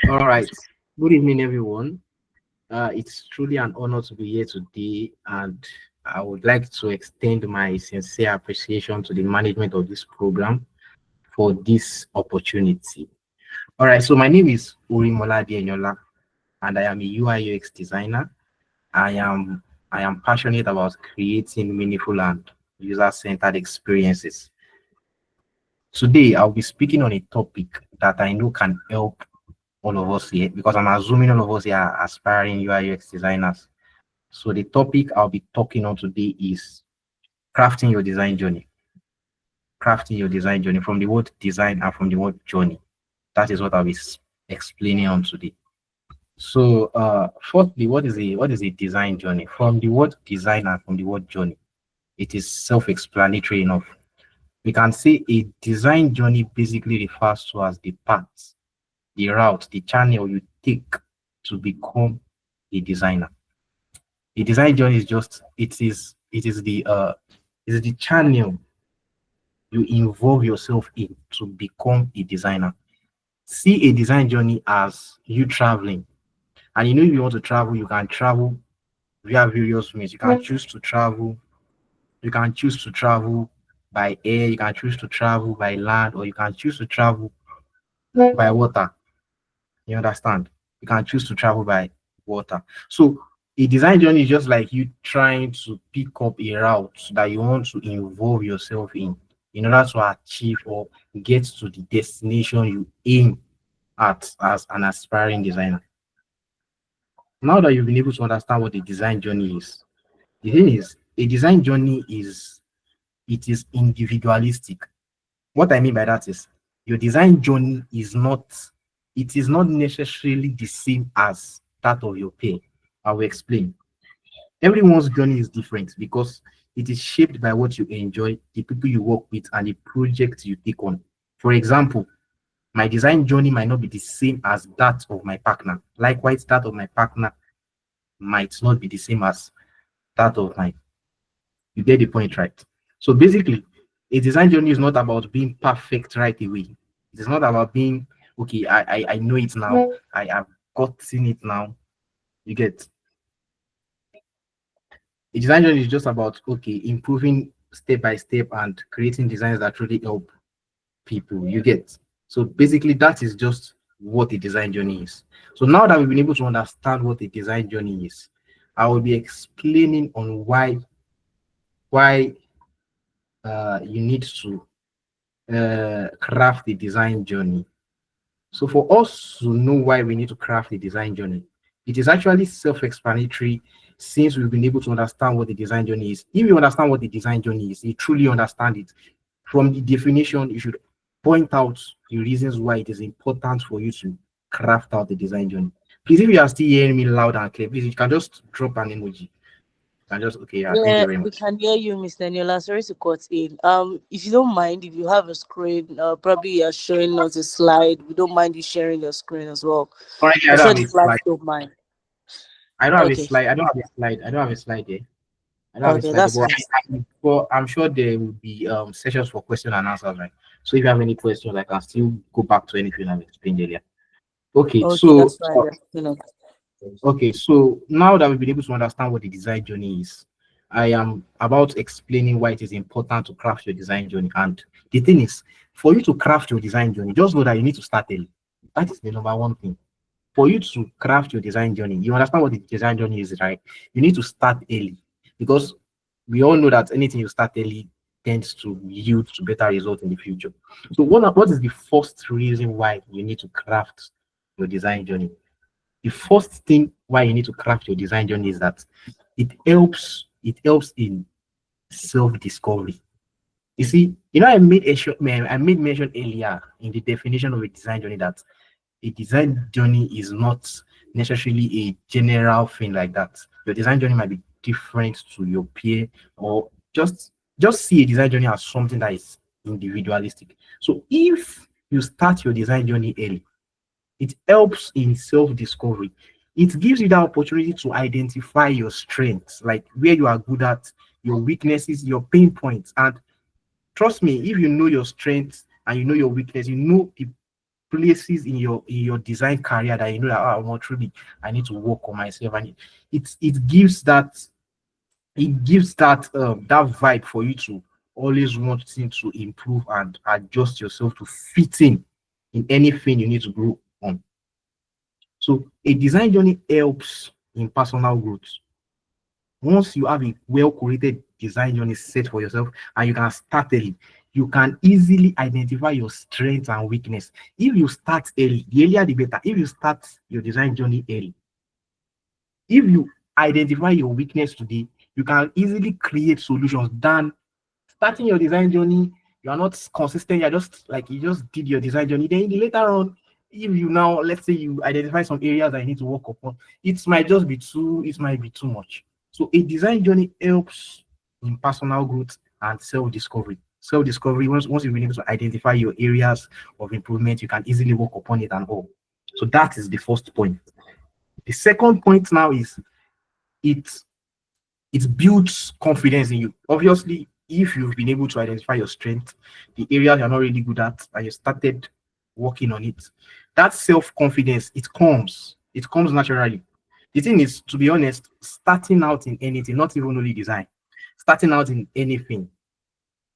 All right. Good evening, everyone. It's truly an honor to be here today, and I would like to extend my sincere appreciation to the management of this program for this opportunity. All right. So my name is Orimolade Eniola, and I am a UI UX designer. I am I am passionate about creating meaningful and user-centered experiences. Today, I'll be speaking on a topic that I know can help all of us here because I'm assuming all of us here are aspiring UI UX designers. So the topic I'll be talking on today is crafting your design journey. Crafting your design journey from the word design and from the word journey. That is what I'll be explaining on today. So firstly, what is a design journey? From the word design and from the word journey, it is self-explanatory enough. We can say a design journey basically refers to as the path, the route, the channel you take to become a designer. A design journey is just it is the channel you involve yourself in to become a designer. See a design journey as you traveling. And if you want to travel, you can travel via various means. You can choose to travel by air, you can choose to travel by land, or you can choose to travel by water. You understand? You can choose to travel by water. So a design journey is just like you trying to pick up a route that you want to involve yourself in order to achieve or get to the destination you aim at as an aspiring designer. Now that you've been able to understand what a design journey is, the thing is, a design journey is individualistic. What I mean by that is your design journey is not necessarily the same as that of your peer. I will explain. Everyone's journey is different because it is shaped by what you enjoy, the people you work with, and the projects you take on. For example, my design journey might not be the same as that of my partner. Likewise, that of my partner might not be the same as that of mine. You get the point, right? So basically, a design journey is not about being perfect right away. It is not about being okay. I know it now. I have gotten it now. You get a design journey is just about okay improving step by step and creating designs that really help people. You get so basically that is just what a design journey is. So now that we've been able to understand what a design journey is, I will be explaining on why you need to craft the design journey. So for us to know why we need to craft the design journey, it is actually self-explanatory since we've been able to understand what the design journey is. If you understand what the design journey is, you truly understand it. From the definition, you should point out the reasons why it is important for you to craft out the design journey. Please, if you are still hearing me loud and clear, please, you can just drop an emoji. You can just, okay, yeah, thank you Yeah, very we much. can hear you, Mr. Eniola. Sorry to cut in. If you don't mind, if you have a screen, probably you're showing us a slide. We don't mind you sharing your screen as well. Currently, I I'm don't sure have the a slide. slides don't mind. I don't have a Okay, slide. I don't have a slide. I don't have a slide there. I don't have a okay, slide there, that's but, fine. but I'm sure there will be sessions for question and answers, right? So if you have any questions, I can still go back to anything I've explained earlier. Okay, Okay, so that's fine. so now that we've been able to understand what the design journey is, I am about explaining why it is important to craft your design journey. And the thing is, for you to craft your design journey, just know that you need to start early. That is the number one thing. For you to craft your design journey, you understand what the design journey is, right? You need to start early because we all know that anything you start early tends to yield to better results in the future. So what is the first reason why you need to craft your design journey? The first thing why you need to craft your design journey is that it helps in self-discovery. You see, I made mention earlier in the definition of a design journey that a design journey is not necessarily a general thing like that. Your design journey might be different to your peer, or just see a design journey as something that is individualistic. So if you start your design journey early, it helps in self-discovery. It gives you the opportunity to identify your strengths, like where you are good at, your weaknesses, your pain points. And trust me, if you know your strengths and you know your weakness, you know places in your design career that you know that oh, more truly I need to work on myself, and it gives that that vibe for you to always wanting to improve and adjust yourself to fit in anything you need to grow on. So a design journey helps in personal growth. Once you have a well curated design journey set for yourself and you can start early, you can easily identify your strengths and weakness. If you start early, the earlier the better. If you start your design journey early, if you identify your weakness today, you can easily create solutions than starting your design journey. You are not consistent. You're just like you just did your design journey. Then later on, if you now let's say you identify some areas that you need to work upon, it might be too much. So a design journey helps in personal growth and self-discovery. Self-discovery, once you've been able to identify your areas of improvement, you can easily work upon it and all. So that is the first point. The second point now is it it builds confidence in you. Obviously, if you've been able to identify your strength, the areas you're not really good at, and you started working on it, that self-confidence it comes naturally. The thing is, to be honest, starting out in anything, not even only design, starting out in anything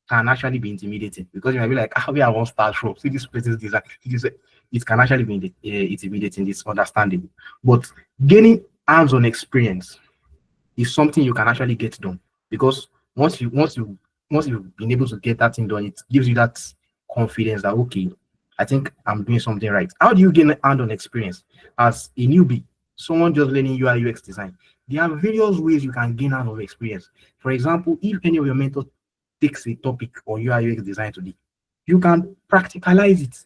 can actually be intimidating because you might be like, ah, where I won't start from. See this person's design. It can actually be intimidating. It's understandable, but gaining hands-on experience is something you can actually get done because once you've been able to get that thing done, it gives you that confidence that okay, I think I'm doing something right. How do you gain hand-on experience as a newbie, someone just learning UI UX design? There are various ways you can gain hand-on experience. For example, if any of your mentors takes a topic on UI UX design today, you can practicalize it.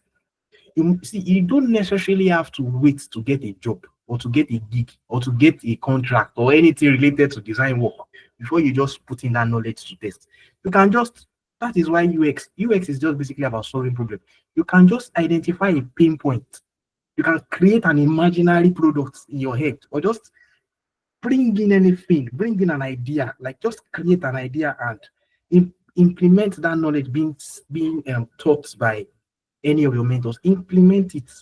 You see, you don't necessarily have to wait to get a job or to get a gig or to get a contract or anything related to design work before you just put in that knowledge to test. You can just that is why UX is just basically about solving problems. You can just identify a pain point. You can create an imaginary product in your head or just bring in anything, bring in an idea, like just create an idea and implement that knowledge being taught by any of your mentors. Implement it.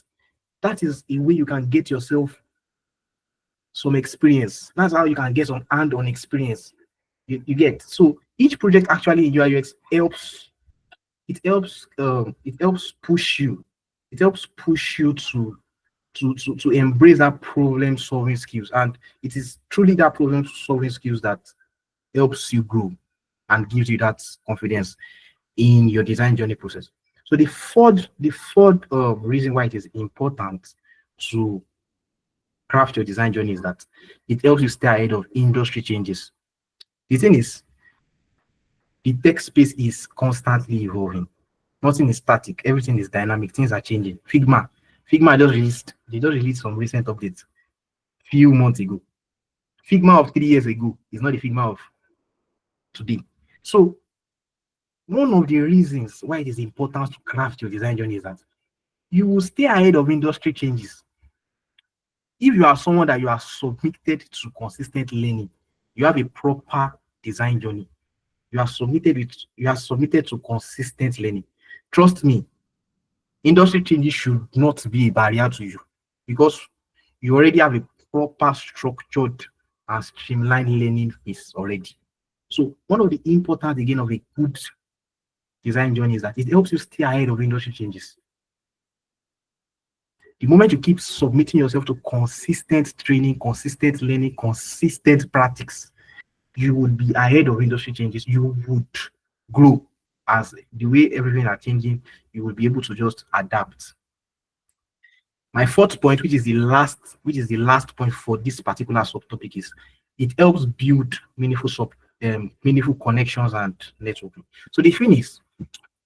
That is a way you can get yourself some experience. That's how you can get some hand-on experience. You get so each project actually in UI UX it helps push you. It helps push you to embrace that problem solving skills. And it is truly that problem solving skills that helps you grow and gives you that confidence in your design journey process. So the third reason why it is important to craft your design journey is that it helps you stay ahead of industry changes. The thing is, the tech space is constantly evolving. Nothing is static. Everything is dynamic. Things are changing. Figma just released some recent updates few months ago. Figma of 3 years ago is not the Figma of today. So one of the reasons why it is important to craft your design journey is that you will stay ahead of industry changes. If you are someone that you are submitted to consistent learning, you have a proper design journey. You are submitted to consistent learning. Trust me, industry changes should not be a barrier to you because you already have a proper structured and streamlined learning phase already. So one of the important again of a good design journey is that it helps you stay ahead of industry changes. The moment you keep submitting yourself to consistent training, consistent learning, consistent practice, you would be ahead of industry changes. You would grow as the way everything are changing. You will be able to just adapt. My fourth point, which is the last point for this particular subtopic, is it helps build meaningful connections and networking. So the thing is,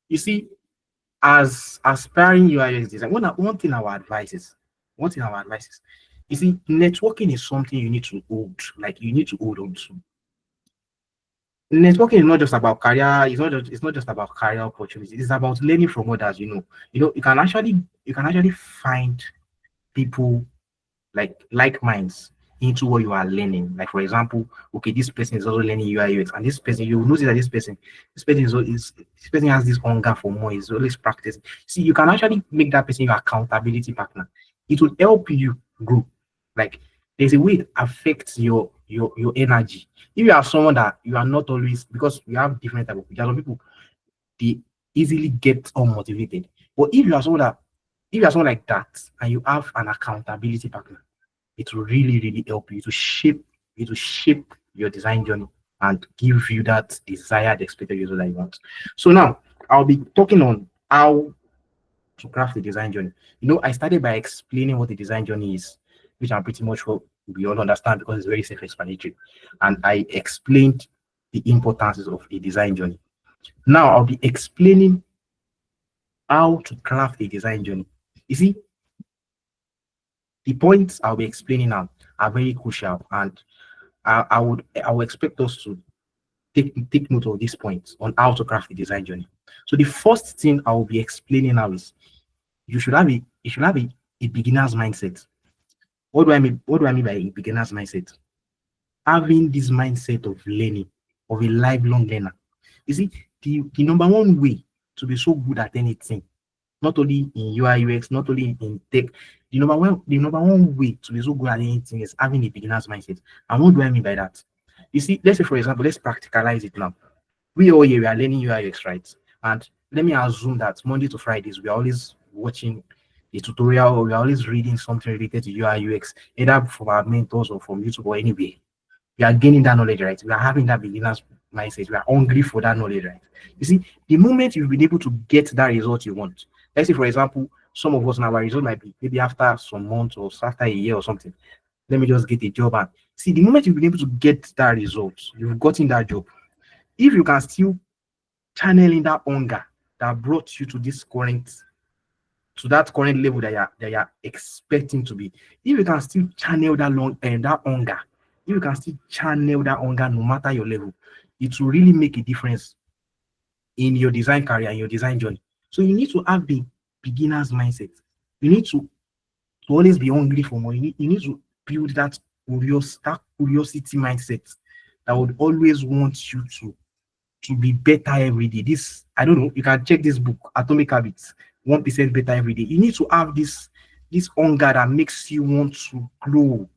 you see, as aspiring UI design, one thing our advice is, you see, networking is something you need to hold, like you need to hold on to. Networking is not just about career, it's not just about career opportunities, it's about learning from others, you know. You can actually find people like minds. into what you are learning. Like for example, okay, this person is also learning UI UX, and this person, you will notice that this person has this hunger for more. Is always practicing. See, you can actually make that person your accountability partner. It will help you grow. Like there's a way it affects your energy. If you are someone that you are not always, because we have different type of people. There are some people, they easily get unmotivated. But if you are someone like that and you have an accountability partner, it will really, really help you to shape your design journey and give you that desired expected result that you want. So now I'll be talking on how to craft the design journey. I started by explaining what the design journey is, which I'm pretty much sure we all understand because it's very self-explanatory. And I explained the importances of a design journey. Now I'll be explaining how to craft a design journey. You see, the points I'll be explaining now are very crucial, and I would expect us to take note of these points on how to craft the design journey. So the first thing I will be explaining now is you should have a beginner's mindset. What do I mean by a beginner's mindset? Having this mindset of learning, of a lifelong learner. You see, the number one way to be so good at anything, not only in UI UX, not only in tech, the number one way to be so good at anything is having a beginner's mindset. And what do I mean by that? You see, let's say for example, let's practicalize it now. We all here we are learning UI UX, right? And let me assume that Monday to Fridays we are always watching a tutorial or we are always reading something related to UI UX, either from our mentors or from YouTube or anywhere. We are gaining that knowledge, right? We are having that beginner's mindset. We are hungry for that knowledge, right? You see, the moment you've been able to get that result you want, let's say, for example, some of us now, our result might be maybe after some months or after a year or something. Let me just get a job. And see, the moment you've been able to get that result, you've gotten that job. If you can still channel in that hunger that brought you to that current level that you're expecting to be. If you can still channel that that hunger, if you can still channel that hunger no matter your level, it will really make a difference in your design career and your design journey. So you need to have the beginner's mindset. You need to always be hungry for more. You need to build that curiosity mindset that would always want you to be better every day. This, I don't know, you can check this book, Atomic Habits, 1% better every day. You need to have this hunger that makes you want to grow.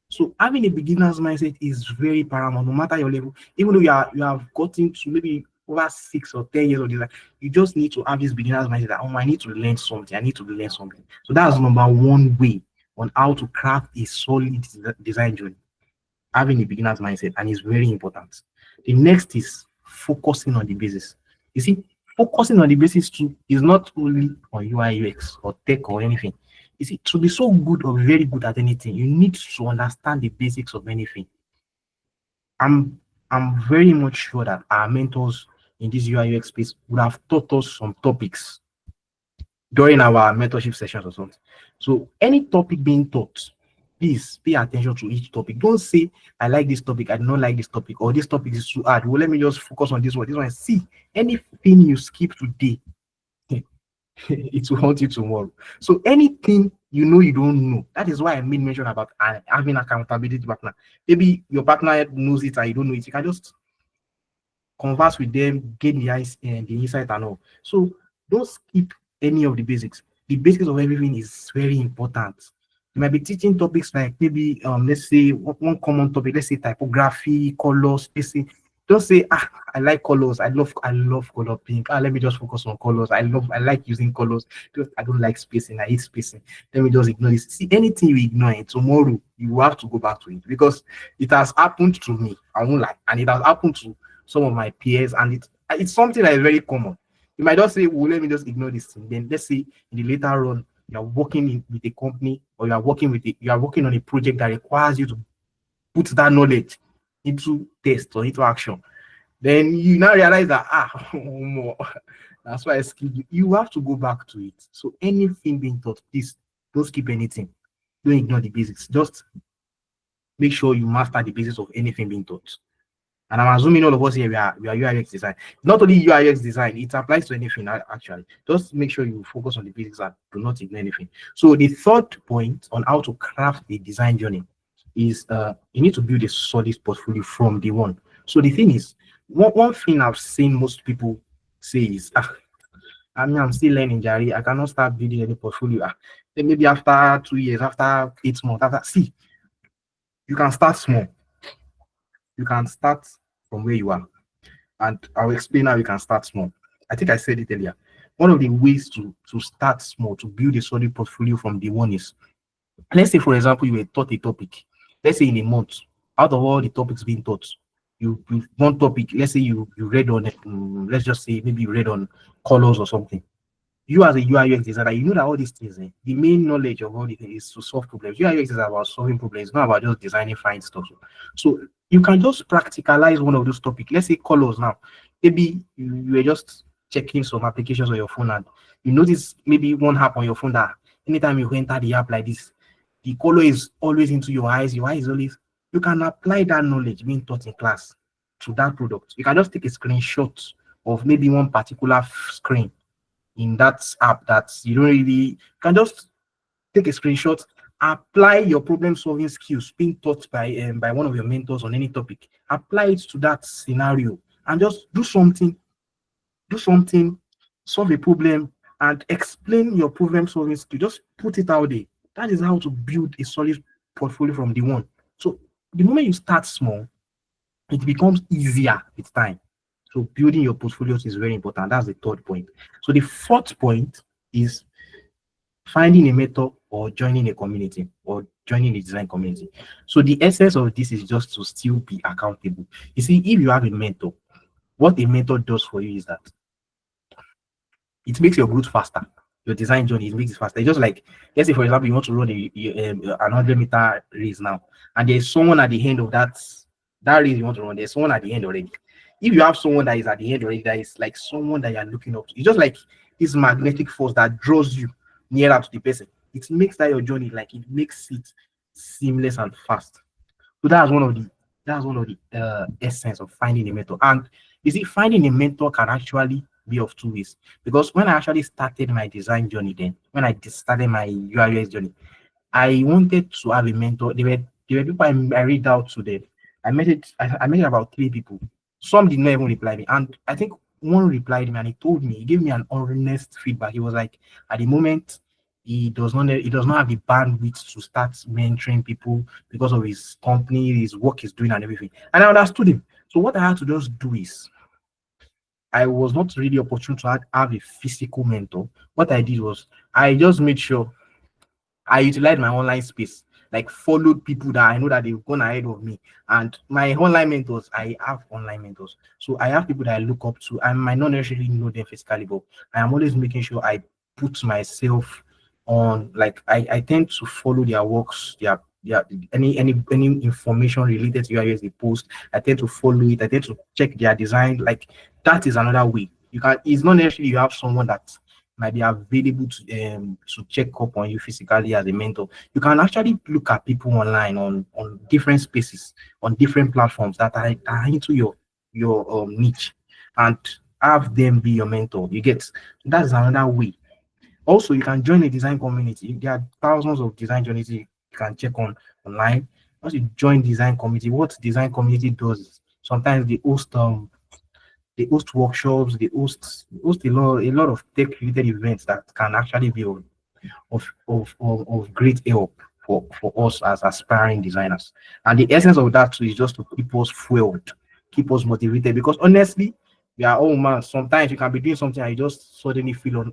So having a beginner's mindset is very paramount, no matter your level. Even though you have gotten to maybe over 6 or 10 years of design, you just need to have this beginner's mindset that, I need to learn something. I need to learn something. So that's number one way on how to craft a solid design journey, having a beginner's mindset, and it's very important. The next is focusing on the basis. You see, focusing on the basis too is not only on UI UX or tech or anything. You see, to be so good or very good at anything, you need to understand the basics of anything. I'm very much sure that our mentors in this UI UX space would have taught us some topics during our mentorship sessions or something. So any topic being taught, please pay attention to each topic. Don't say I like this topic, I do not like this topic, or this topic is too hard. Well, let me just focus on this one. This one. See, anything you skip today, it will haunt you tomorrow. So anything you don't know. That is why I made mention about having accountability partner. Maybe your partner knows it and you don't know it. You can just converse with them, gain the insight and all. So don't skip any of the basics. The basics of everything is very important. You might be teaching topics like maybe let's say one common topic, let's say typography, colors, spacing. Don't say I like colors, I love color pink. Let me just focus on colors. I like using colors. I don't like spacing, I hate spacing. Let me just ignore this. See, anything you ignore it tomorrow, you will have to go back to it because it has happened to me. I won't lie, and it has happened to some of my peers, and it's something that is very common. You might just say, well, let me just ignore this thing. Then let's say in the later on, you are working with a company or you are working on a project that requires you to put that knowledge into test or into action. Then you now realize that that's why I skipped. You have to go back to it. So anything being taught, please don't skip anything. Don't ignore the basics. Just make sure you master the basics of anything being taught. And I'm assuming all of us here we are UI design. Not only UI design, it applies to anything actually. Just make sure you focus on the basics and do not ignore anything. So the third point on how to craft a design journey is you need to build a solid portfolio from day one. So the thing is, one thing I've seen most people say is, I mean, I'm still learning, Jerry. I cannot start building any portfolio. Then maybe after 2 years, after 8 months, after see, you can start small. You can start from where you are, and I'll explain how you can start small. I think I said it earlier. One of the ways to start small, to build a solid portfolio from day one is, let's say, for example, you were taught a topic. Let's say in a month, out of all the topics being taught, you one topic. Let's say you read on, let's just say maybe you read on colors or something. You as a UI UX designer, you know that all these things, the main knowledge of all these things is to solve problems. UI UX is about solving problems, it's not about just designing fine stuff. So you can just practicalize one of those topics. Let's say colors now. Maybe you were just checking some applications on your phone and you notice maybe one app on your phone that anytime you enter the app like this, the color is always into your eyes. Your eyes always. You can apply that knowledge being taught in class to that product. You can just take a screenshot of maybe one particular screen in that app that you don't really, you can just take a screenshot, apply your problem solving skills being taught by one of your mentors on any topic, apply it to that scenario, and just do something, solve a problem, and explain your problem solving skill. Just put it out there. That is how to build a solid portfolio from the one. So the moment you start small, it becomes easier with time. So building your portfolios is very important. That's the third point. So the fourth point is finding a mentor or joining a community or joining the design community. So the essence of this is just to still be accountable. You see, if you have a mentor, what a mentor does for you is that it makes your growth faster. Your design journey, it makes it faster. It's just like, let's say, for example, you want to run an 100-meter race now, and there's someone at the end of that race you want to run. There's someone at the end already. If you have someone that is at the end already, that is like someone that you're looking up to, it's just like this magnetic force that draws you nearer to the person. It makes that your journey, like it makes it seamless and fast. So that's one of the essence of finding a mentor. And you see, finding a mentor can actually be of two ways. Because when I actually started my design journey, then when I started my UI UX journey, I wanted to have a mentor. There were people I reached out to them. I met about three people. Some did not even reply me. And I think one replied me and he told me, he gave me an honest feedback. He was like, at the moment, he does not have the bandwidth to start mentoring people because of his company, his work he's doing and everything. And I understood him. So what I had to just do is I was not really opportune to have a physical mentor. What I did was I just made sure I utilized my online space, like followed people that I know that they've gone ahead of me. And my online mentors, I have online mentors. So I have people that I look up to. I might not necessarily know them physically, but I am always making sure I put myself on, like I tend to follow their works, their any information related to UIS they post. I tend to follow it, I tend to check their design. Like that is another way. You can it's not necessarily you have someone that might be available to check up on you physically as a mentor. You can actually look at people online on different spaces, on different platforms that are into your niche, and have them be your mentor. You get that's another way. Also, you can join a design community. There are thousands of design communities you can check on online. Once you join design community, what design community does is sometimes they host workshops, they host a lot of tech related events that can actually be of great help for us as aspiring designers. And the essence of that too is just to keep us fueled, keep us motivated. Because honestly, we are all man. Sometimes you can be doing something and you just suddenly feel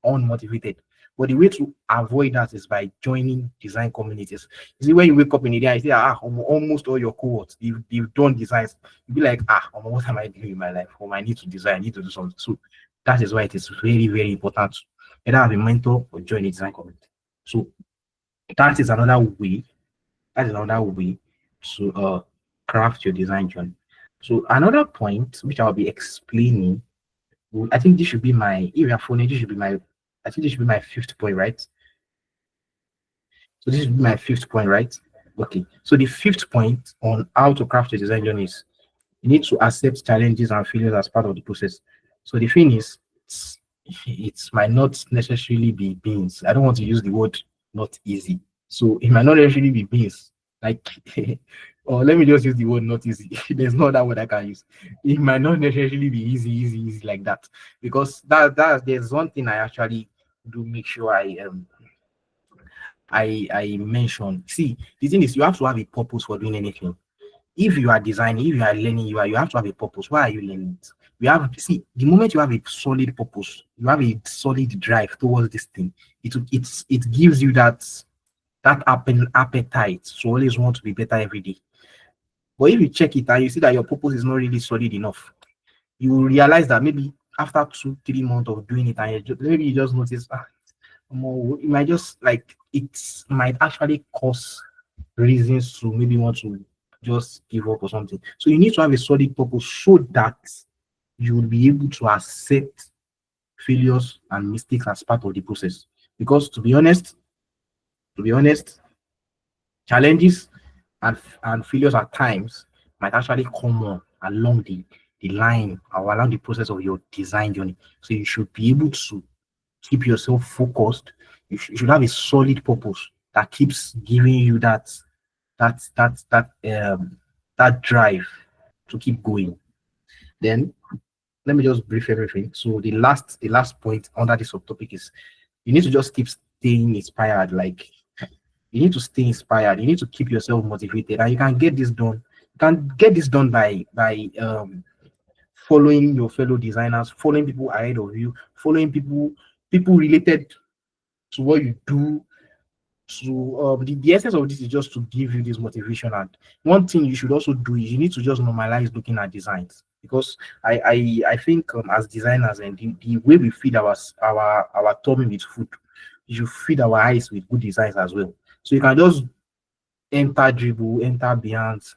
unmotivated. But the way to avoid that is by joining design communities. You see, when you wake up in the day, and you see almost all your cohorts, you've done designs. You'll be like, what am I doing in my life? I need to design, I need to do something. So that is why it is very, very important to either have a mentor or join a design community. So that is another way. That is another way to craft your design journey. So another point which I'll be explaining, I think this should be my if you're phone, this should be my I think this should be my fifth point, right? So this should be my fifth point, right? Okay. So the fifth point on how to craft your design journey is you need to accept challenges and failures as part of the process. So the thing is, it might not necessarily be beans. I don't want to use the word not easy. So it might not necessarily be beans. Like, or let me just use the word not easy. There's no other word I can use. It might not necessarily be easy like that, because that there's one thing I actually do make sure I mention. See, the thing is, you have to have a purpose for doing anything. If you are designing, if you are learning, you have to have a purpose. Why are you learning it? You have, see, the moment you have a solid purpose, you have a solid drive towards this thing. It gives you that appetite to always want to be better every day. But if you check it and you see that your purpose is not really solid enough, you will realize that maybe after 2 3 months of doing it, and maybe you just notice, it might just like it might actually cause reasons to maybe want to just give up or something. So you need to have a solid purpose so that you will be able to accept failures and mistakes as part of the process. Because to be honest, challenges and failures at times might actually come on along the line or along the process of your design journey. So you should be able to keep yourself focused. You should have a solid purpose that keeps giving you that that that that drive to keep going. Then let me just brief everything. So the last point under this subtopic is you need to just keep staying inspired. Like, you need to stay inspired. You need to keep yourself motivated, and you can get this done. You can get this done by following your fellow designers, following people ahead of you, following people related to what you do. So the essence of this is just to give you this motivation. And one thing you should also do is you need to just normalize looking at designs, because I think as designers, and the way we feed our tummy with food, you should feed our eyes with good designs as well. So you can just enter Dribble, enter Behance,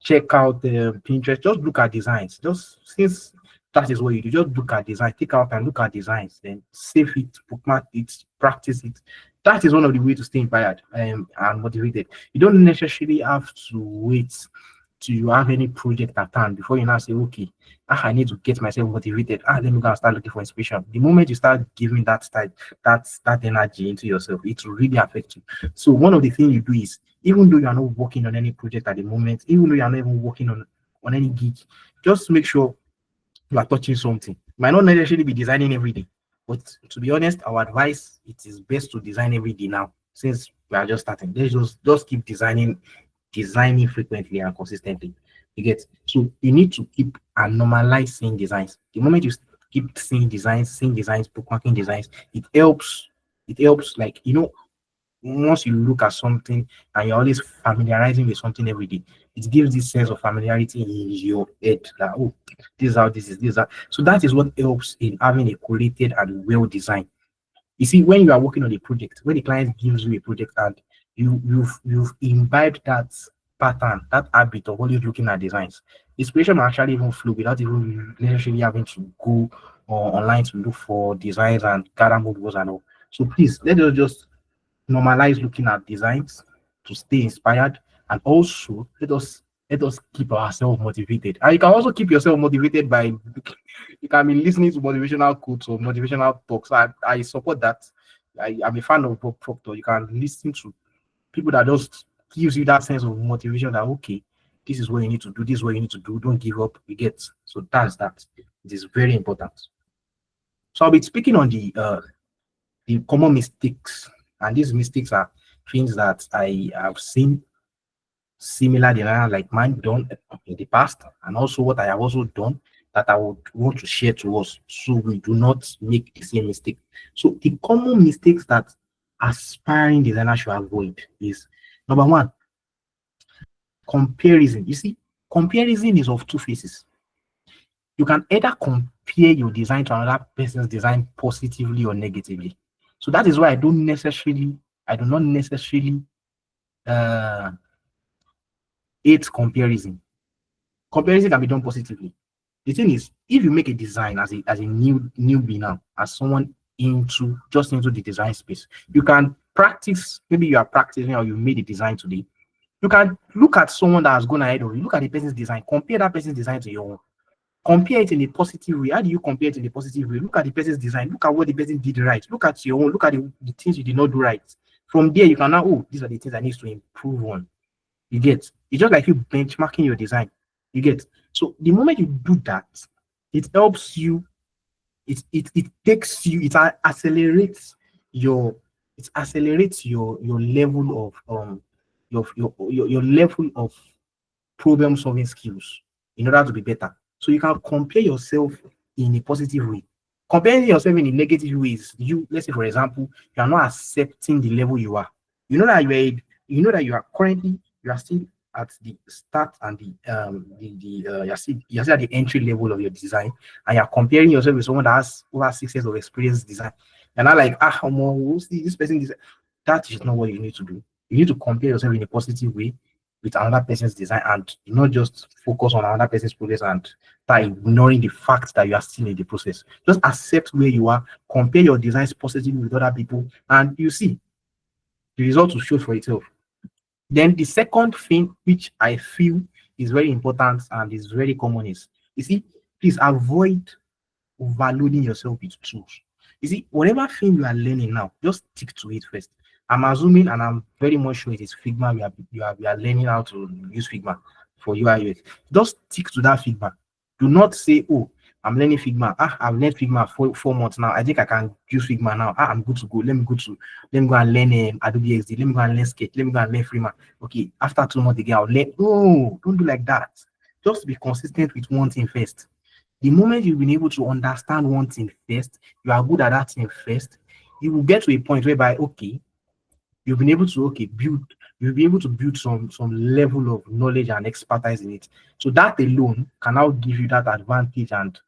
check out Pinterest, just look at designs. Just since that is what you do, just look at design, take out and look at designs, then save it, bookmark it, practice it. That is one of the ways to stay inspired and motivated. You don't necessarily have to wait till you have any project at hand before you now say, okay, I need to get myself motivated. Let me go and start looking for inspiration. The moment you start giving that energy into yourself, it will really affect you. So one of the things you do is, even though you are not working on any project at the moment, even though you are not even working on any gig, just make sure you are touching something. Might not necessarily be designing every day, but to be honest, our advice, it is best to design every day now, since we are just starting. Let's just keep designing frequently and consistently. You get, so you need to keep and normalize seeing designs. The moment you keep seeing designs, bookmarking designs, it helps. It helps, like, once you look at something and you're always familiarizing with something every day, it gives this sense of familiarity in your head that, oh, this is how this is, this is that. So that is what helps in having a curated and well designed. You see, when you are working on a project, when the client gives you a project and you've imbibed that pattern, that habit of always looking at designs, inspiration will actually even flow without even necessarily having to go online to look for designs and gather mood boards and all. So please, let us just normalize looking at designs to stay inspired, and also let us keep ourselves motivated. And you can also keep yourself motivated by you can be listening to motivational quotes or motivational talks. I support that. I'm a fan of Bob Proctor. You can listen to people that just gives you that sense of motivation that, okay, this is what you need to do, this is what you need to do, don't give up. You get, so that's that. It is very important. So I'll be speaking on the common mistakes, and these mistakes are things that I have seen similar designer like mine done in the past, and also what I have also done that I would want to share to us, so we do not make the same mistake. So the common mistakes that aspiring designers should avoid is, number one, comparison. You see, comparison is of two faces. You can either compare your design to another person's design positively or negatively. So that is why I do not necessarily uh, hate comparison. Comparison can be done positively. The thing is, if you make a design as a newbie now, as someone into the design space, you can practice. Maybe you are practicing or you made a design today. You can look at someone that has gone ahead of you. Look at the person's design. Compare that person's design to your own. Compare it in a positive way. How do you compare it in a positive way? Look at the person's design. Look at what the person did right. Look at your own. Look at the things you did not do right. From there, you can now, oh, these are the things I need to improve on. You get? It's just like you benchmarking your design. You get? So the moment you do that, it helps you. It takes you. Accelerates your. It accelerates your level of your level of problem solving skills in order to be better. So you can compare yourself in a positive way. Comparing yourself in a negative way is you, let's say for example, you are not accepting the level you are. You know that you know that you are currently you are still at the start and you're still at the entry level of your design, and you're comparing yourself with someone that has over 6 years of experience design. You're not like, we'll see this person design. That is not what you need to do. You need to compare yourself in a positive way with another person's design and not just focus on another person's progress and start ignoring the fact that you are still in the process. Just accept where you are, compare your designs positively with other people, and you see the result will show for itself. Then the second thing which I feel is very important and is very common is, you see, please avoid overloading yourself with tools. You see, whatever thing you are learning now, just stick to it first. I'm assuming, and I'm very much sure it is Figma. We are learning how to use Figma for UI UX. Just stick to that Figma. Do not say, "Oh, I'm learning Figma. I've learned Figma for 4 months now. I think I can use Figma now. I'm good to go. Let me go and learn Adobe XD. Let me go and learn Sketch. Let me go and learn Figma. Okay, after 2 months again, I'll learn." No, don't do like that. Just be consistent with one thing first. The moment you've been able to understand one thing first, you are good at that thing first, you will get to a point whereby, okay, you've been able to, okay, you'll be able to build some level of knowledge and expertise in it. So that alone can now give you that advantage and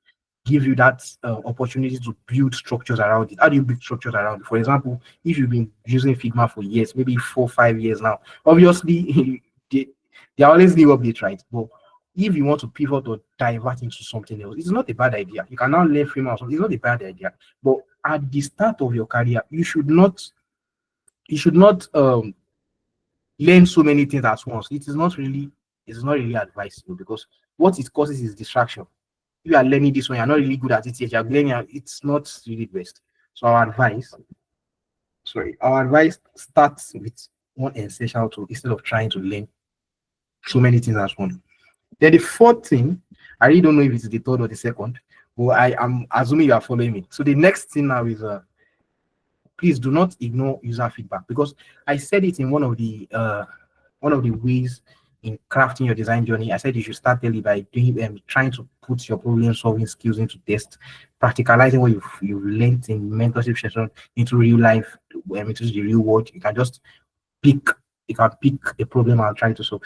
give you that opportunity to build structures around it. How do you build structures around it? For example, if you've been using Figma for years, maybe 4 5 years now, obviously they are always new updates, right? But if you want to pivot or divert into something else, it's not a bad idea. You can now learn Figma or something. It's not a bad idea. But at the start of your career, you should not learn so many things at once. It is not really advisable because what it causes is distraction. You are learning this one, you're not really good at it yet. You're learning, it's not really best. So our advice starts with one essential tool instead of trying to learn so many things at once. Then the fourth thing, I really don't know if it's the third or the second, but I am assuming you are following me. So the next thing now is please do not ignore user feedback, because I said it in one of the ways in crafting your design journey. I said you should start early by doing trying to put your problem solving skills into test, practicalizing what you've learned in mentorship session into real life, into the real world. Pick you can pick a problem and try to solve.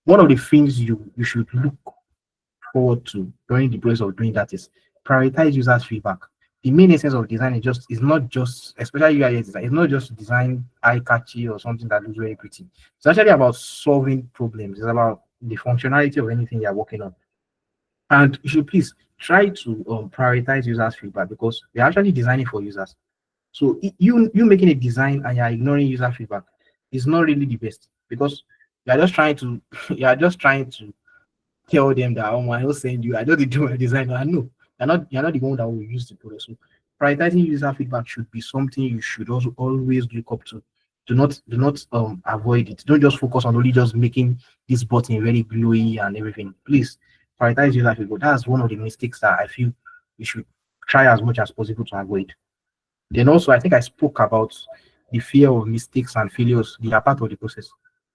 One of the things you should look forward to during the process of doing that is prioritize users' feedback. The main essence of design is not just, especially UI design, it's not just design eye catchy or something that looks very pretty. It's actually about solving problems. It's about the functionality of anything you're working on. And you should please try to prioritize users' feedback, because we're actually designing for users. So you making a design and you're ignoring user feedback is not really the best, because you're just trying to you're just trying to tell them that, oh, I will send you. I don't do my design. I know you're not the one that will use the product. So prioritizing user feedback should be something you should also always look up to. Do not avoid it. Don't just focus on only just making this button very glowy and everything. Please prioritize user feedback. That's one of the mistakes that I feel we should try as much as possible to avoid. Then also, I think I spoke about the fear of mistakes and failures. They are part of the process.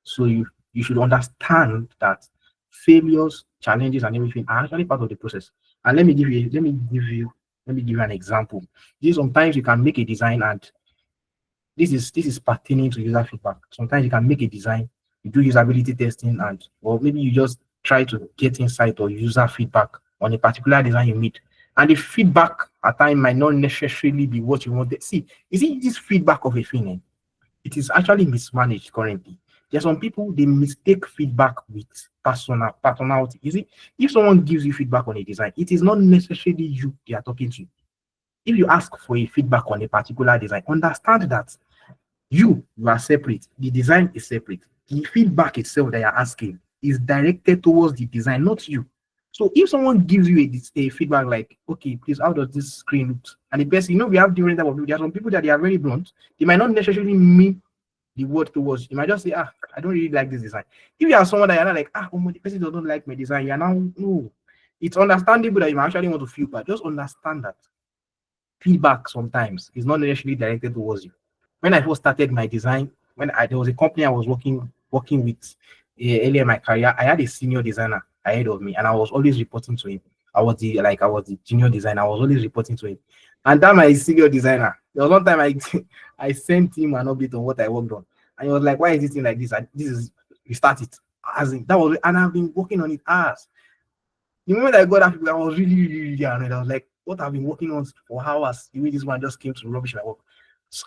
So you should understand that failures, challenges, and everything are actually part of the process. And let me give you an example. Sometimes you can make a design, and this is pertaining to user feedback. Sometimes you can make a design, you do usability testing, and or maybe you just try to get insight or user feedback on a particular design you made. And the feedback at times might not necessarily be what you wanted. See, you see this feedback of a thing, it is actually mismanaged currently. There are some people, they mistake feedback with personality. You see, if someone gives you feedback on a design, it is not necessarily you they are talking to. If you ask for a feedback on a particular design, understand that you are separate. The design is separate. The feedback itself that you're asking is directed towards the design, not you. So if someone gives you a feedback like, okay, please, how does this screen look? And the person, we have different type of people. There are some people that they are very blunt. They might not necessarily mean the word towards you might just say, I don't really like this design. If you are someone that you're not like, the person doesn't like my design, you're now no. It's understandable that you might actually want to feel bad. Just understand that feedback sometimes is not necessarily directed towards you. When I first started my design, there was a company I was working with earlier in my career, I had a senior designer ahead of me, and I was always reporting to him. I was the junior designer. I was always reporting to him, and that my senior designer. There was one time I I sent him an update on what I worked on, and he was like, "Why is this thing like this? This is we start it as in that was, and I've been working on it as." The moment I got that feedback, I was really annoyed. I was like, what I've been working on for hours, the way this one just came to rubbish my work.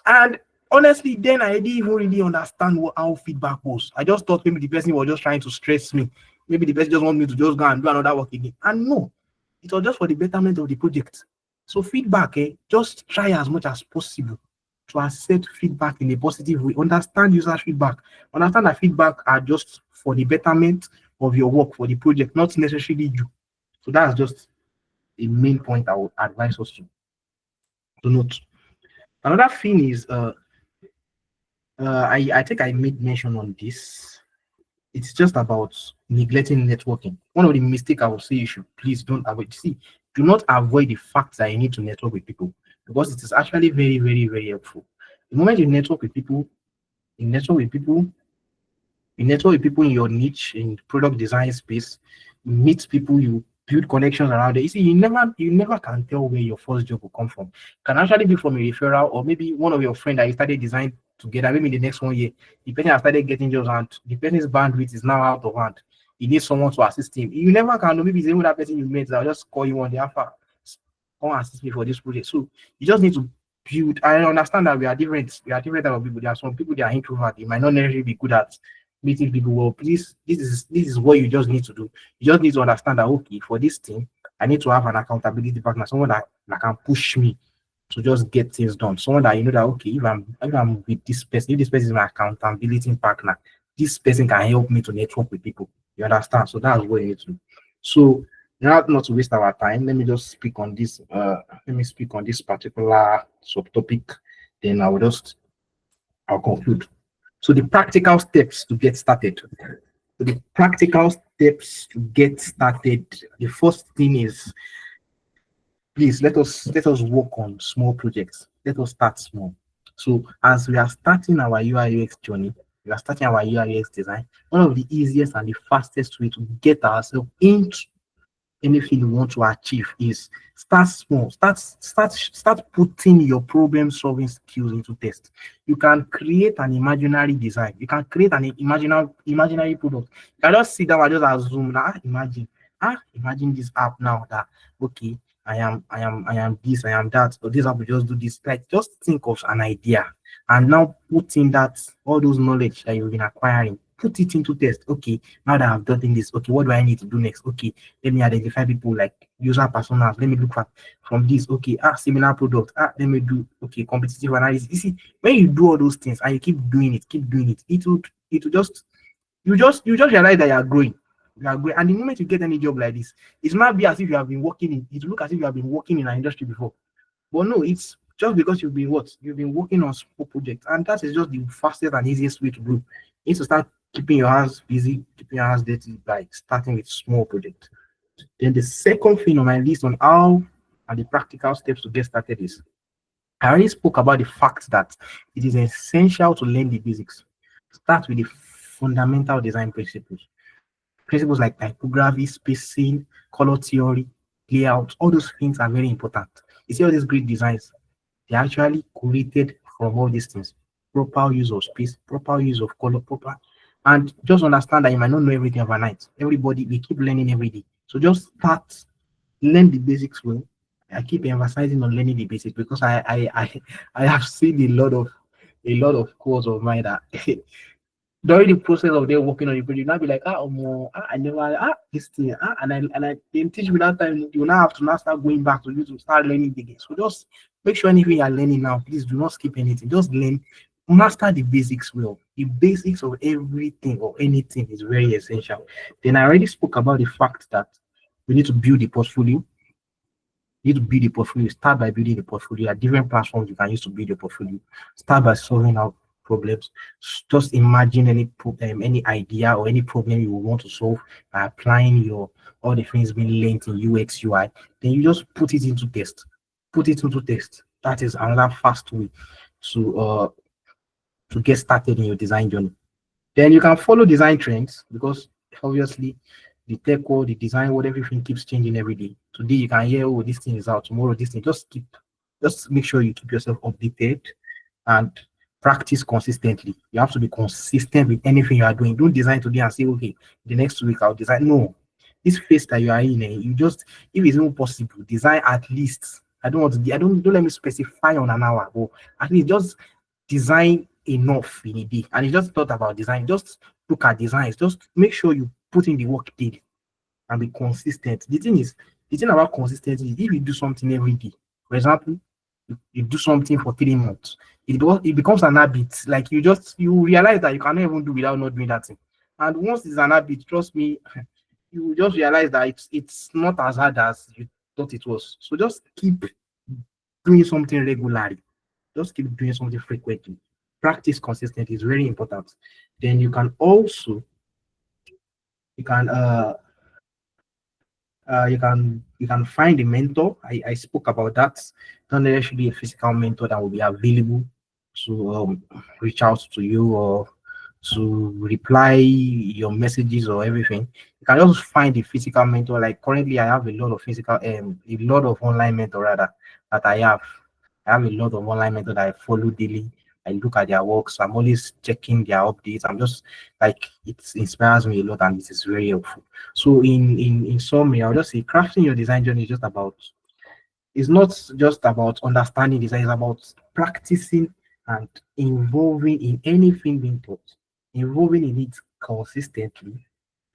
And honestly, then I didn't even really understand how feedback was. I just thought maybe the person was just trying to stress me. Maybe the person just want me to just go and do another work again. And no, it was just for the betterment of the project. So feedback, just try as much as possible to accept feedback in a positive way. Understand user feedback. Understand that feedback are just for the betterment of your work, for the project, not necessarily you. So that's just a main point I would advise us to note. Another thing is, I think I made mention on this. It's just about neglecting networking. One of the mistakes I would say you should please don't avoid. See, do not avoid the fact that you need to network with people because it is actually very helpful. The moment you network with people, you network with people you network with people in your niche in product design space, you meet people, you build connections around it. You see, you never can tell where your first job will come from. Can actually be from a referral or maybe one of your friends that you started design together. Maybe in the next 1 year, the person has started getting jobs and the person's bandwidth is now out of hand. He needs someone to assist him. You never can know. Maybe it's even that person you met. I'll just call you on the alpha. Come and assist me for this project. So you just need to build. I understand that we are different. We are different type of people. There are some people that are introvert. They might not necessarily be good at meeting people. Well, please, this is what you just need to do. You just need to understand that okay, for this thing, I need to have an accountability partner, someone that can push me to just get things done. Someone that you know that okay, if I'm with this person, if this person is my accountability partner, this person can help me to network with people. You understand? So that's what you need to do. So not to waste our time, let me just speak on this. Let me speak on this particular subtopic. Then I'll conclude. So the practical steps to get started. So the practical steps to get started. The first thing is please let us work on small projects. Let us start small. So as we are starting our UI UX journey, we are starting our UI UX design. One of the easiest and the fastest way to get ourselves into anything you want to achieve is start small. Start putting your problem solving skills into test. You can create an imaginary design. You can create an imaginary product. You can just sit down and just assume now. Imagine this app now that okay, I am this, I am that, or this app will just do this. Like just think of an idea and now put in that all those knowledge that you've been acquiring. Put it into test. Okay, now that I've done this, okay, what do I need to do next? Okay, let me identify people like user personas. Let me look at from this. Okay, similar product. Let me do okay competitive analysis. You see, when you do all those things and you keep doing it, it will just you just realize that you are growing. You are growing, and the moment you get any job like this, it might be as if you have been working in. It will look as if you have been working in an industry before, but no, it's just because you've been working on small projects, and that is just the fastest and easiest way to do. You need to start keeping your hands busy, keeping your hands dirty by starting with small projects. Then the second thing on my list on how and the practical steps to get started is I already spoke about the fact that it is essential to learn the basics. Start with the fundamental design principles. Principles like typography, spacing, color theory, layout, all those things are very important. You see all these great designs, they actually created from all these things. Proper use of space, proper use of color, proper. And just understand that you might not know everything overnight. Everybody, we keep learning every day. So just start, learn the basics well. I keep emphasizing on learning the basics because I have seen a lot of course of mine that during the process of them working on the project, now be like, I never this thing, and I didn't teach me that time. You now have to now start going back to you to start learning the again. So just make sure anything you are learning now, please do not skip anything. Just learn, master the basics well. The basics of everything or anything is very essential. Then I already spoke about the fact that we need to build the portfolio. You need to build a portfolio. Start by building a portfolio. There are different platforms you can use to build a portfolio. Start by solving out. problems. Just imagine any idea or any problem you want to solve by applying your all the things being linked in UX UI. Then you just put it into test. Put it into test. That is another fast way to uh to get started in your design journey. Then you can follow design trends because obviously the tech world, the design world, everything keeps changing every day. Today you can hear, oh, this thing is out. Tomorrow this thing. Just make sure you keep yourself updated and practice consistently. You have to be consistent with anything you are doing. Don't design today and say, okay, the next week I'll design. No, this phase that you are in, you just, if it's even possible, design at least. I don't want to. I don't let me specify on an hour, but at least just design enough in a day. And you just thought about design. Just look at designs. Just make sure you put in the work daily and be consistent. The thing about consistency is if you do something every day, for example, you do something for 3 months, it becomes an habit. Like you realize that you cannot even do without not doing that thing. And once it's an habit, trust me, you will just realize that it's not as hard as you thought it was. So just keep doing something regularly. Just keep doing something frequently. Practice consistently is very important. Then you can you can find a mentor. I spoke about that. Don't there should be a physical mentor that will be available to reach out to you or to reply your messages or everything. You can also find a physical mentor. Like currently, I have a lot of online mentor rather that I have. I have a lot of online mentor that I follow daily. I look at their works. I'm always checking their updates. I'm just like it inspires me a lot and it is very helpful. So in summary, I'll just say crafting your design journey is just about it's not just about understanding design, it's about practicing and involving in anything being taught, involving in it consistently,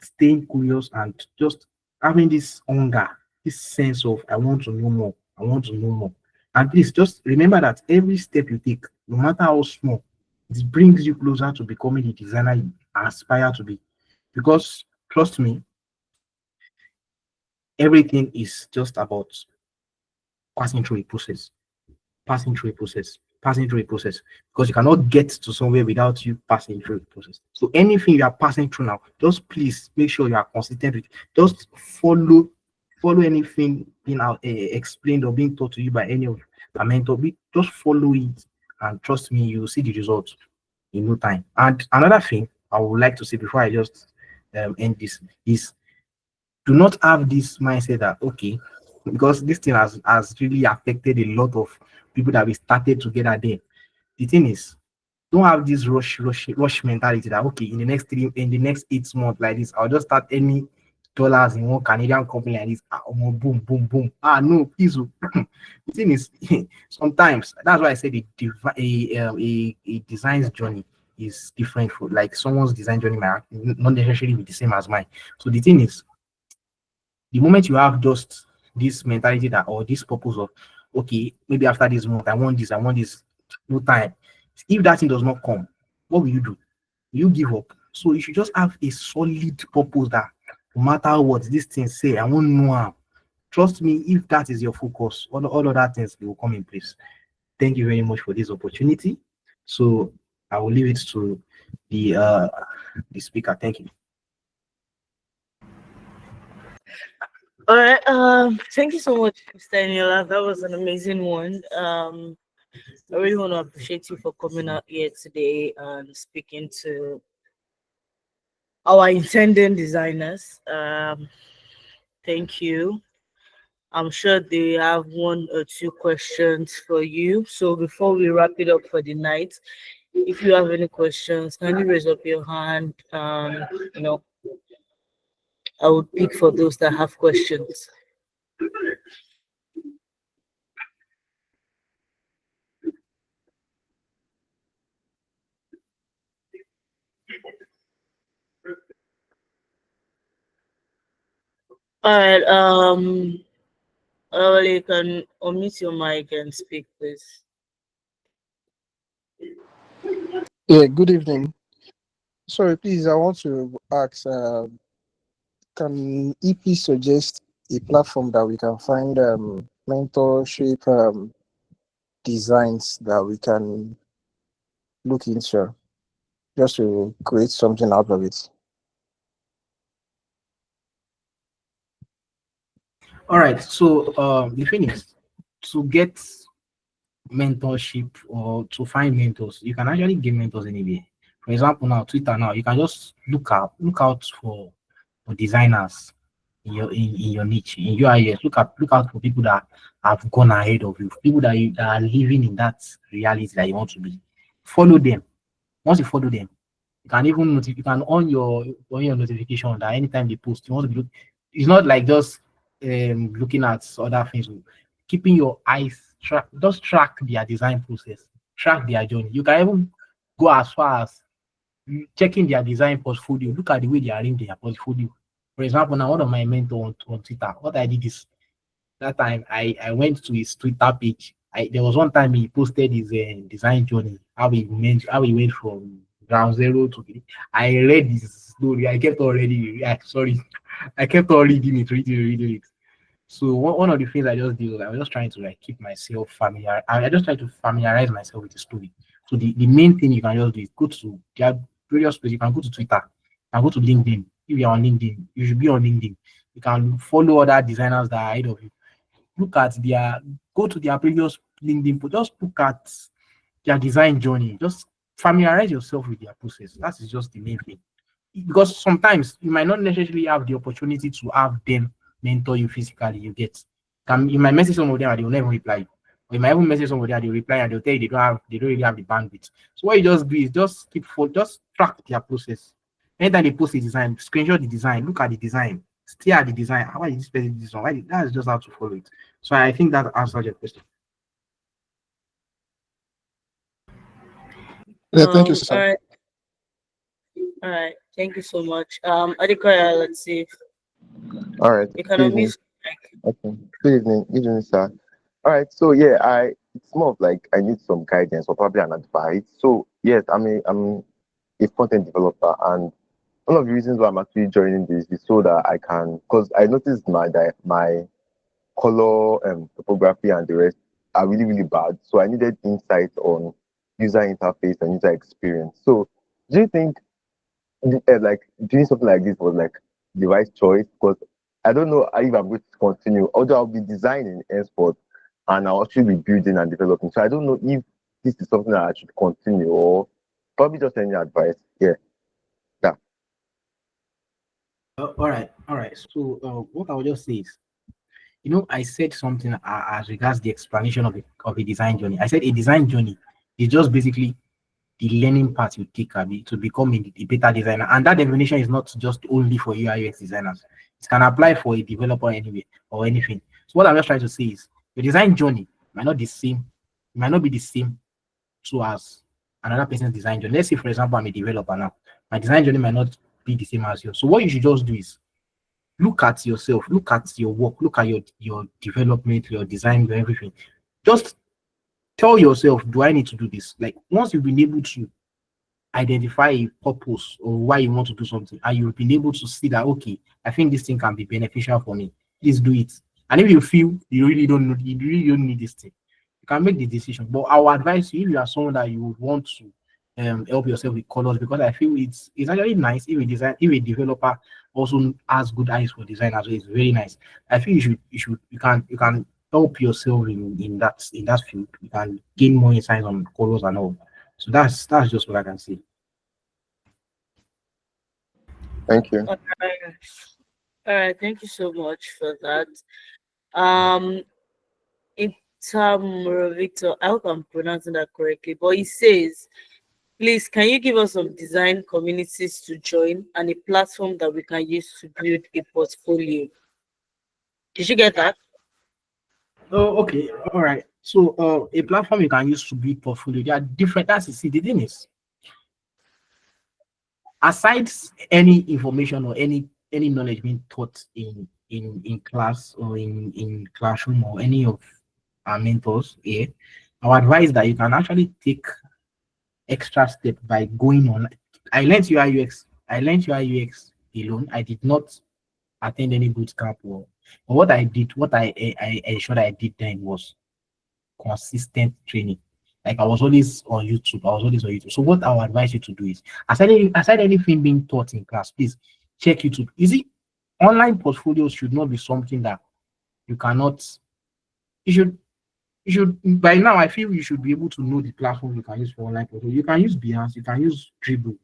staying curious and just having this hunger, this sense of I want to know more, I want to know more. And please just remember that every step you take, no matter how small, it brings you closer to becoming the designer you aspire to be. Because trust me, everything is just about passing through a process, passing through a process, passing through a process. Because you cannot get to somewhere without you passing through a process. So anything you are passing through now, just please make sure you are consistent with. Just follow anything being explained or being taught to you by any of a mentor. Just follow it, and trust me, you will see the results in no time. And another thing I would like to say before I just end this is do not have this mindset that okay, because this thing has really affected a lot of people that we started together there. The thing is, don't have this rush mentality that okay, in the next 8 months like this, I'll just start any dollars in one Canadian company like this. Boom, boom, boom. No, please. The thing is, sometimes that's why I said a design's journey is different for like someone's design journey might not necessarily be the same as mine. So the thing is, the moment you have just this mentality that or this purpose of okay, maybe after this month I want this, no time. If that thing does not come, what will you do? Will you give up? So you should just have a solid purpose that no matter what this thing say, I won't know how. Trust me, if that is your focus, all other things will come in place. Thank you very much for this opportunity. So I will leave it to the uh the speaker. Thank you. All right. Thank you so much, Mr. Eniola. That was an amazing one. I really want to appreciate you for coming out here today and speaking to our intending designers. Thank you. I'm sure they have one or two questions for you. So before we wrap it up for the night, if you have any questions, can you raise up your hand? You know, I will pick for those that have questions. All right. Well, you can unmute your mic and speak, please. Yeah, good evening. Sorry, please, I want to ask, can you please suggest a platform that we can find mentorship designs that we can look into just to create something out of it. All right. So the thing is, to get mentorship or to find mentors, you can actually get mentors anywhere. For example, now Twitter, now you can just look out for designers in your niche in UIS. Look out for people that have gone ahead of you, people that are living in that reality that you want to be. Follow them. Once you follow them, you can even you can on your notification that anytime they post, you want to be it's not like just looking at other things. Keeping your eyes track their design process, track their journey. You can even go as far as checking their design portfolio. Look at the way they arrange their portfolio. For example, now one of my mentors on Twitter, what I did is that time I went to his Twitter page. There was one time he posted his design journey, how he went from ground zero to I read his story. I kept on reading it. Sorry, I kept on reading it. So one of the things I just did was I was just trying to like keep myself familiar. I just try to familiarize myself with the story. So the main thing you can just do is go to there are various places. You can go to Twitter, you can go to LinkedIn. If you're on LinkedIn, you should be on LinkedIn. You can follow other designers that are ahead of you. Go to their previous LinkedIn, but just look at their design journey. Just familiarize yourself with their process. That is just the main thing. Because sometimes you might not necessarily have the opportunity to have them mentor you physically. You might message some of them and they will never reply you. Or you might even message somebody and they'll reply and they'll tell you they don't really have the bandwidth. So what you just do is just track their process. Anytime they post a design, screenshot the design, look at the design, stare at the design. Why did this person do this one? That's just how to follow it. So I think that answers your question. Yeah, thank you, All sir. right, all right. Thank you so much. Adekoya, let's see if All right. you can Good evening. unmute. Like, Okay. Good evening. Good evening, sir. All right. So yeah, it's more of like I need some guidance or probably an advice. So yes, I'm a content developer, and one of the reasons why I'm actually joining this is so that I can, because I noticed my color topography and the rest are really really bad. So I needed insight on user interface and user experience. So do you think like doing something like this was like the right choice? Because I don't know if I'm going to continue, although I'll be designing henceforth and I'll actually be building and developing. So I don't know if this is something that I should continue or probably just any advice. Yeah, yeah. All right. So what I will just say is, I said something as regards the explanation of a design journey. I said a design journey is just basically the learning part you take, Abi, to become a better designer. And that definition is not just only for UI/UX designers. It can apply for a developer anyway or anything. So what I'm just trying to say is your design journey might not be the same to as another person's design journey. Let's say, for example, I'm a developer now. My design journey might not be the same as yours. So what you should just do is look at yourself, look at your work, look at your development, your design, your everything. Just tell yourself, do I need to do this? Like once you've been able to identify a purpose or why you want to do something, and you've been able to see that okay, I think this thing can be beneficial for me. Please do it. And if you feel you really don't need this thing, you can make the decision. But I will advise you if you are someone that you would want to help yourself with colors because I feel it's actually nice if a developer also has good eyes for design as well. It's very nice. I feel you can help yourself in that field. You can gain more insights on colors and all. So that's just what I can say. Thank you. all right, all right. Thank you so much for that. Um, Victor, I hope I'm pronouncing that correctly, but he says, please, can you give us some design communities to join and a platform that we can use to build a portfolio? Did you get that? Oh, okay. All right. So, a platform you can use to build portfolio, they are different. See, the thing is, aside any information or any knowledge being taught in class or in classroom or any of our mentors here, I would advise that you can actually take extra step by going on. I learned UI UX alone. I did not attend any boot camp or what I ensured I did then was consistent training. Like I was always on YouTube. I was always on YouTube. So what I would advise you to do is, aside anything being taught in class, please check YouTube. You see, online portfolios should not be something that you cannot. You should. You should by now. I feel you should be able to know the platform you can use for online portfolio. You can use Behance. You can use Dribble.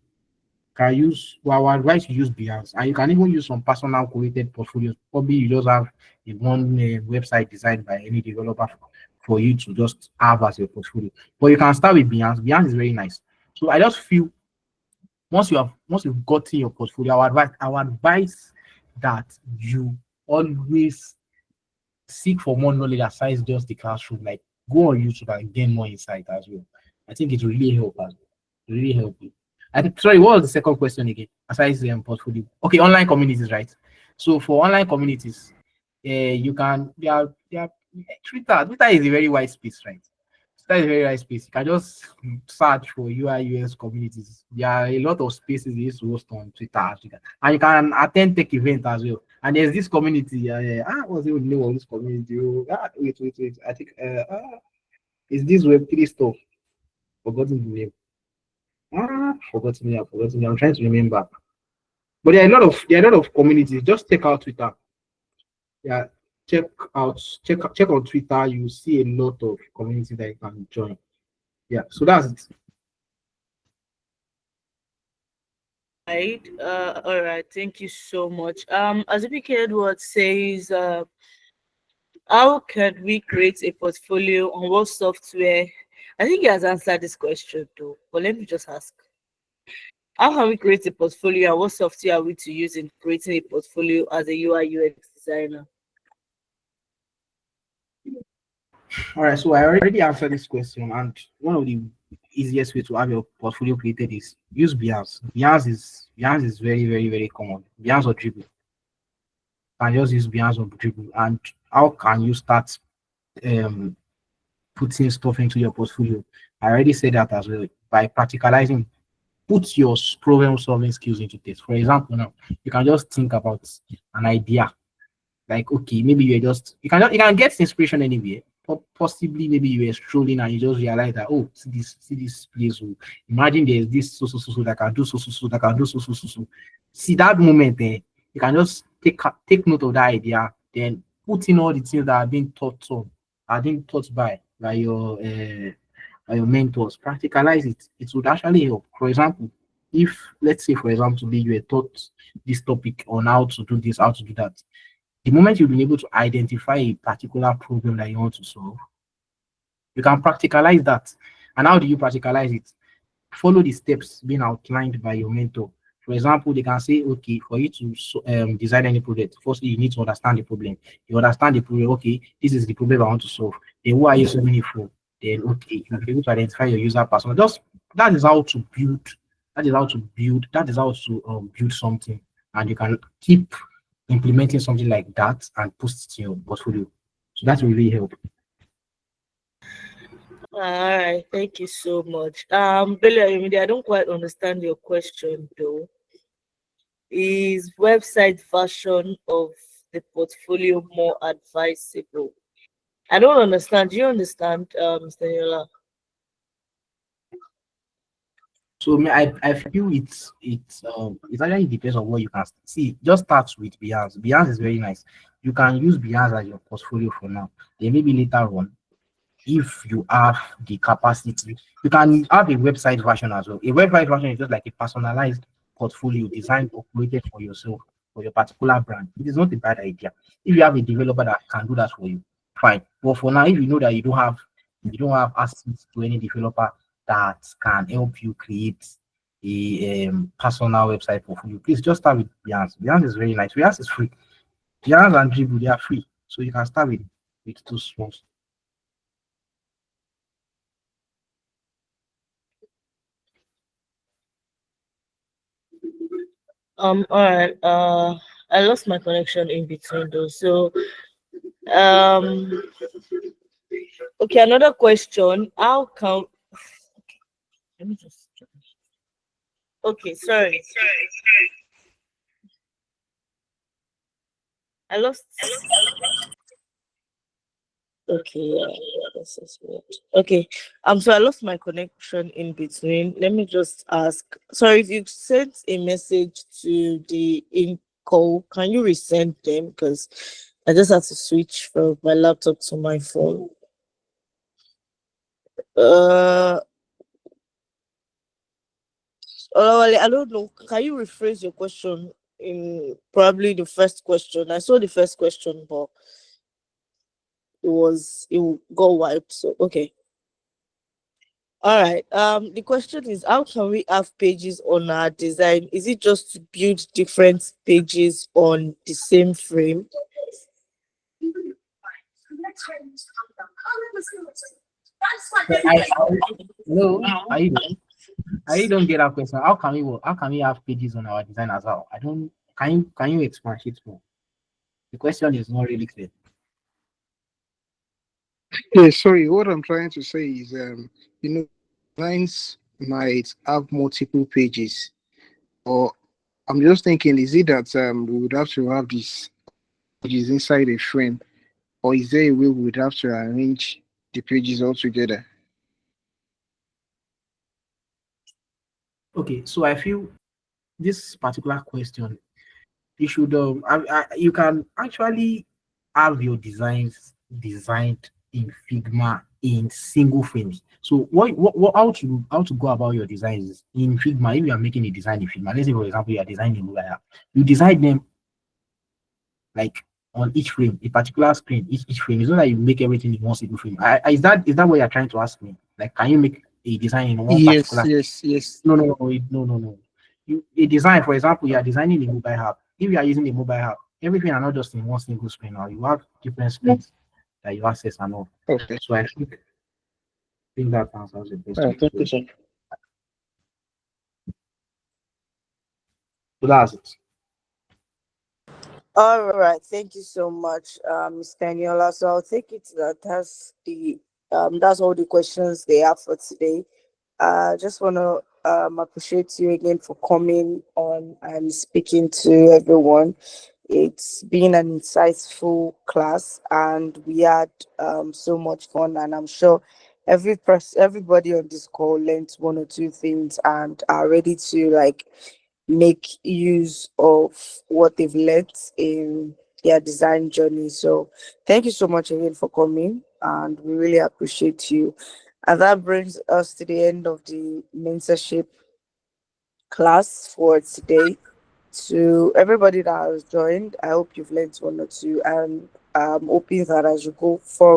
Can use well, I would advise you use Behance, and you can even use some personal created portfolios. Probably you just have a one website designed by any developer for you to just have as your portfolio. But you can start with Behance. Behance is very nice. So I just feel once you've gotten your portfolio, I would advise that you always seek for more knowledge aside just the classroom. Like go on YouTube and gain more insight as well. I think it will really help us. Really help you. I think, sorry, what was the second question again? Aside the portfolio. Okay, online communities, right? So for online communities, you can Twitter is a very wide space, right? Twitter is a very wide space. You can just search for UI UX communities. There are a lot of spaces they used to host on Twitter, and you can attend tech event as well. And there's this community. What's the name of this community? Wait. I think is this Web3 stuff? Forgotten the name. Forgotten me. I'm trying to remember. But there are a lot of communities. Just check out Twitter. Yeah, check out Twitter. You see a lot of community that you can join. Yeah, so that's it. Right. All right. Thank you so much. As Edward says, how can we create a portfolio on what software? I think he has answered this question though, but let me just ask. How can we create a portfolio and what software are we to use in creating a portfolio as a UI UX designer? All right, so I already answered this question, and one of the easiest way to have your portfolio created is use Behance. Behance is very, very, very common. Behance or Dribble. You can just use Behance or Dribble. And how can you start um putting stuff into your portfolio? I already said that as well by practicalizing. Put your problem solving skills into this. For example, now you can just think about an idea. Like, okay, maybe you can get inspiration anywhere. Possibly maybe you were strolling and you just realize that, oh, see this place. Oh, imagine there's this so that can do that can do so. See that moment there, you can just take note of that idea, then put in all the things that are being taught by your mentors. Practicalize it. It would actually help. For example, if let's say for example today you were taught this topic on how to do this, how to do that, the moment you've been able to identify a particular problem that you want to solve, you can practicalize that. And how do you practicalize it? Follow the steps being outlined by your mentor. For example, they can say, okay, for you to design any project, firstly, you need to understand the problem. You understand the problem, okay, this is the problem I want to solve. Then who are you solving it for? Then, okay, you can be able to identify your user persona. Just that is how to build, that is how to build something. And you can keep implementing something like that and post it in your portfolio. So that will really help. All right, thank you so much. Billy, I don't quite understand your question though. Is website version of the portfolio more advisable? I don't understand. Do you understand, Mr. Yola? So I feel it actually depends on what you can see. Just start with Behance. Behance is very nice. You can use Behance as your portfolio for now. Then maybe later on, if you have the capacity, you can have a website version as well. A website version is just like a personalized portfolio designed or created for yourself, for your particular brand. It is not a bad idea. If you have a developer that can do that for you, fine. But for now, if you know that you don't have access to any developer that can help you create a personal website portfolio, please just start with Behance. Behance is very nice. Behance is free. Behance and Dribble, they are free. So you can start with two small. All right. I lost my connection in between those. So, um, okay, another question. How can let me just okay, sorry. I lost Okay, yeah, this is weird. Okay, so I lost my connection in between. Let me just ask. Sorry, if you sent a message to the in call, can you resend them? Because I just had to switch from my laptop to my phone. Uh, I don't know. Can you rephrase your question in probably the first question? I saw the first question, but it got wiped. So okay. All right. The question is, how can we have pages on our design? Is it just to build different pages on the same frame? So no, I really don't get that question. How can we have pages on our design as well? I don't. Can you expand it more? The question is not really clear. Yeah, sorry. What I'm trying to say is, designs might have multiple pages, or I'm just thinking, is it that we would have to have these pages inside a frame, or is there a way we would have to arrange the pages all together? Okay, so I feel this particular question, you should you can actually have your designs designed in Figma in single frames. So how to go about your designs is in Figma. If you are making a design in Figma, let's say for example you are designing a mobile app, you design them like on each frame, a particular screen, each frame. It's not that you make everything in one single frame. Is that what you're trying to ask me? Like, can you make a design in one Yes, particular? yes, yes. No, no, no, no. A design, for example, you are designing a mobile app. If you are using a mobile app, everything are not just in one single screen now. You have different screens that you access and all. Okay. So I think that answers the All question. right. Thank you, So, sir. so that's it. All right, thank you so much, Ms. Eniola. So I'll take it that that's all the questions they have for today. Just want to appreciate you again for coming on and speaking to everyone. It's been an insightful class, and we had so much fun. And I'm sure everybody on this call learned one or two things and are ready to like make use of what they've learned in their design journey. So thank you so much again for coming, and we really appreciate you. And that brings us to the end of the mentorship class for today. To everybody that has joined, I hope you've learned one or two, and I'm hoping that as you go forward